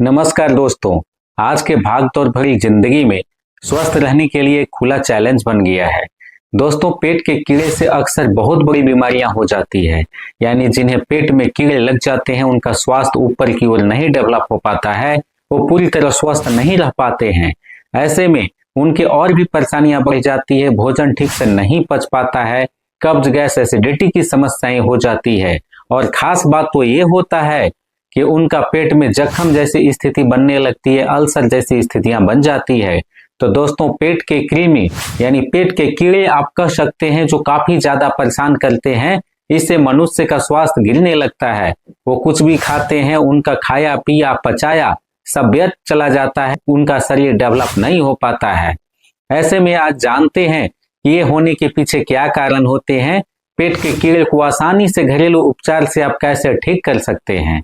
नमस्कार दोस्तों, आज के भागदौड़ भरी जिंदगी में स्वस्थ रहने के लिए खुला चैलेंज बन गया है। दोस्तों, पेट के कीड़े से अक्सर बहुत बड़ी बीमारियां हो जाती है। यानी जिन्हें पेट में कीड़े लग जाते हैं उनका स्वास्थ्य ऊपर की ओर नहीं डेवलप हो पाता है, वो पूरी तरह स्वस्थ नहीं रह पाते हैं। ऐसे में उनके और भी परेशानियां बढ़ जाती है, भोजन ठीक से नहीं पच पाता है, कब्ज गैस एसिडिटी की समस्याएं हो जाती है और खास बात तो ये होता है कि उनका पेट में जख्म जैसी स्थिति बनने लगती है, अल्सर जैसी स्थितियां बन जाती है। तो दोस्तों, पेट के कृमि यानी पेट के कीड़े आप कह सकते हैं जो काफी ज्यादा परेशान करते हैं। इससे मनुष्य का स्वास्थ्य गिरने लगता है। वो कुछ भी खाते हैं, उनका खाया पिया पचाया सब व्यर्थ चला जाता है, उनका शरीर डेवलप नहीं हो पाता है। ऐसे में आज जानते हैं कि ये होने के पीछे क्या कारण होते हैं। पेट के कीड़े को आसानी से घरेलू उपचार से आप कैसे ठीक कर सकते हैं।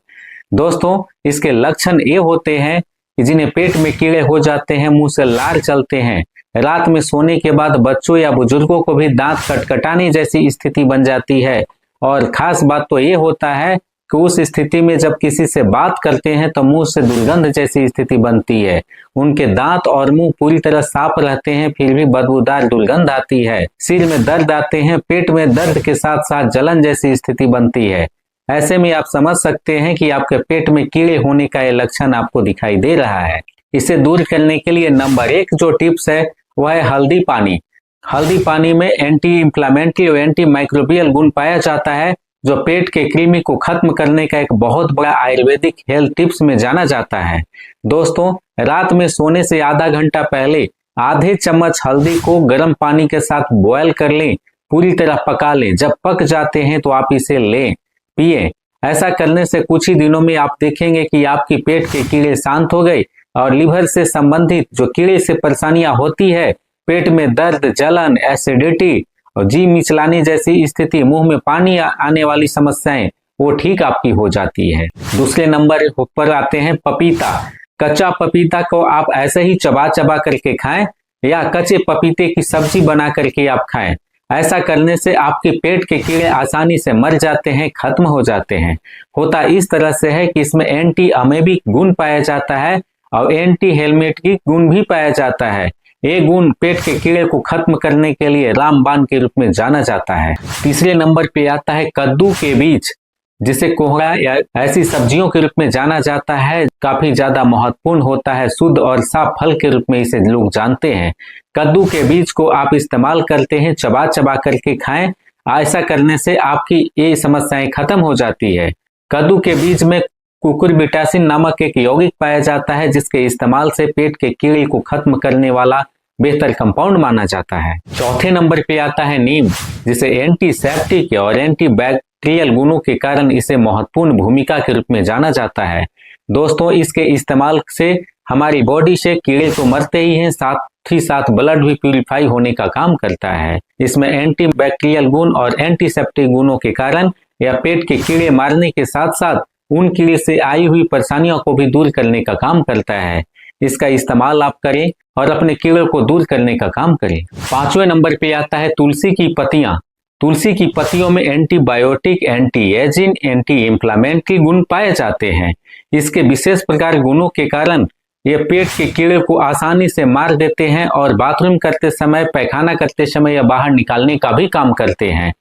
दोस्तों, इसके लक्षण ये होते हैं कि जिन्हें पेट में कीड़े हो जाते हैं, मुंह से लार चलते हैं, रात में सोने के बाद बच्चों या बुजुर्गों को भी दांत कटकटाने जैसी स्थिति बन जाती है। और खास बात तो ये होता है कि उस स्थिति में जब किसी से बात करते हैं तो मुंह से दुर्गंध जैसी स्थिति बनती है। उनके दांत और मुंह पूरी तरह साफ रहते हैं, फिर भी बदबूदार दुर्गंध आती है। सिर में दर्द आते हैं, पेट में दर्द के साथ साथ जलन जैसी स्थिति बनती है। ऐसे में आप समझ सकते हैं कि आपके पेट में कीड़े होने का ये लक्षण आपको दिखाई दे रहा है। इसे दूर करने के लिए नंबर 1 जो टिप्स है वह है हल्दी पानी। हल्दी पानी में एंटी इंफ्लेमेटरी और एंटी माइक्रोबियल गुण पाया जाता है, जो पेट के कृमि को खत्म करने का एक बहुत बड़ा आयुर्वेदिक हेल्थ टिप्स में जाना जाता है। दोस्तों, रात में सोने से आधा घंटा पहले आधे चम्मच हल्दी को गर्म पानी के साथ बॉयल कर लें, पूरी तरह पका लें। जब पक जाते हैं तो आप इसे लें, पिए। ऐसा करने से कुछ ही दिनों में आप देखेंगे कि आपकी पेट के कीड़े शांत हो गए और लीवर से संबंधित जो कीड़े से परेशानियां होती है, पेट में दर्द, जलन, एसिडिटी और जी मिचलाने जैसी स्थिति, मुंह में पानी आने वाली समस्याएं, वो ठीक आपकी हो जाती है। दूसरे नंबर पर आते हैं पपीता। कच्चा पपीता को आप ऐसे ही चबा चबा करके खाएं या कच्चे पपीते की सब्जी बना करके आप खाएं। ऐसा करने से आपके पेट के कीड़े आसानी से मर जाते हैं, खत्म हो जाते हैं। होता इस तरह से है कि इसमें एंटी अमेबिक गुण पाया जाता है और एंटी हेलमेटिक गुण भी पाया जाता है। ये गुण पेट के कीड़े को खत्म करने के लिए रामबाण के रूप में जाना जाता है। तीसरे नंबर पे आता है कद्दू के बीज, जिसे कोहड़ा या ऐसी सब्जियों के रूप में जाना जाता है। काफी ज्यादा महत्वपूर्ण होता है, शुद्ध और साफ फल के रूप में इसे लोग जानते हैं। कद्दू के बीज को आप इस्तेमाल करते हैं, चबा चबा करके खाएं। ऐसा करने से आपकी ये समस्याएं खत्म हो जाती है। कद्दू के बीज में कुकुरबिटासिन नामक एक यौगिक पाया जाता है, जिसके इस्तेमाल से पेट के कीड़े को खत्म करने वाला बेहतर कंपाउंड माना जाता है। चौथे नंबर पे आता है नीम, जिसे एंटीसेप्टिक और एंटीबैक्टीरियल गुणों के कारण इसे महत्वपूर्ण भूमिका के रूप में जाना जाता है। दोस्तों, इसके इस्तेमाल से हमारी बॉडी से कीड़े तो मरते ही हैं, साथ ही साथ ब्लड भी प्यूरिफाई होने का काम करता है। इसमें एंटीबैक्टीरियल गुण और एंटीसेप्टिक गुणों के कारण यह पेट के कीड़े मारने के साथ साथ उन कीड़े से आई हुई परेशानियों को भी दूर करने का काम करता है। इसका इस्तेमाल आप करें और अपने कीड़ों को दूर करने का काम करें। पांचवें नंबर पे आता है तुलसी की पत्तियां। तुलसी की पत्तियों में antibiotic, anti ageing, anti inflammatory गुण पाए जाते हैं। इसके विशेष प्रकार गुणों के कारण ये पेट के कीड़े को आसानी से मार देते हैं और बाथरूम करते समय, पैखाना करते समय या बाहर निकालने का भी काम करते हैं।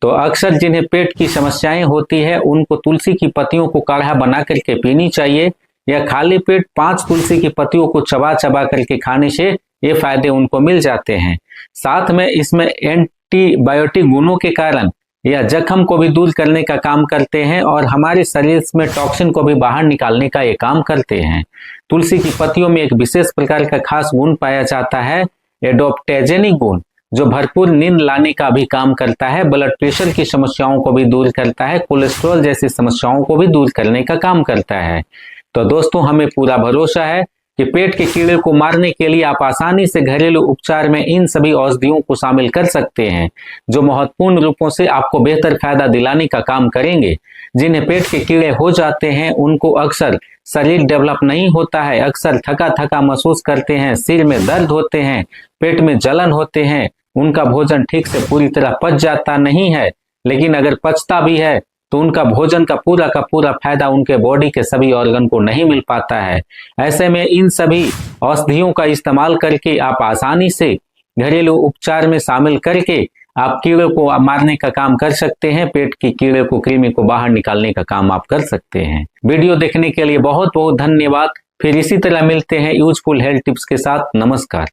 तो अक्सर जिन्हें पेट की समस्याएं होती है उनको तुलसी की पत्तियों को काढ़ा बना करके पीनी चाहिए या खाली पेट 5 तुलसी की पत्तियों को चबा चबा करके खाने से ये फायदे उनको मिल जाते हैं। साथ में इसमें एंटीबायोटिक गुणों के कारण यह जख्म को भी दूर करने का काम करते हैं और हमारे शरीर में टॉक्सिन को भी बाहर निकालने का ये काम करते हैं। तुलसी की पत्तियों में एक विशेष प्रकार का खास गुण पाया जाता है, एडोप्टेजेनिक गुण, जो भरपूर नींद लाने का भी काम करता है, ब्लड प्रेशर की समस्याओं को भी दूर करता है, कोलेस्ट्रॉल जैसी समस्याओं को भी दूर करने का काम करता है। तो दोस्तों, हमें पूरा भरोसा है कि पेट के कीड़े को मारने के लिए आप आसानी से घरेलू उपचार में इन सभी औषधियों को शामिल कर सकते हैं, जो महत्वपूर्ण रूपों से आपको बेहतर फायदा दिलाने का काम करेंगे। जिन्हें पेट के कीड़े हो जाते हैं उनको अक्सर शरीर डेवलप नहीं होता है, अक्सर थका थका महसूस करते हैं, सिर में दर्द होते हैं, पेट में जलन होते हैं, उनका भोजन ठीक से पूरी तरह पच जाता नहीं है, लेकिन अगर पचता भी है तो उनका भोजन का पूरा फायदा उनके बॉडी के सभी ऑर्गन को नहीं मिल पाता है। ऐसे में इन सभी औषधियों का इस्तेमाल करके आप आसानी से घरेलू उपचार में शामिल करके आप कीड़े को मारने का काम कर सकते हैं। पेट की कीड़े को, कृमि को बाहर निकालने का काम आप कर सकते हैं। वीडियो देखने के लिए बहुत बहुत धन्यवाद। फिर इसी तरह मिलते हैं यूजफुल हेल्थ टिप्स के साथ। नमस्कार।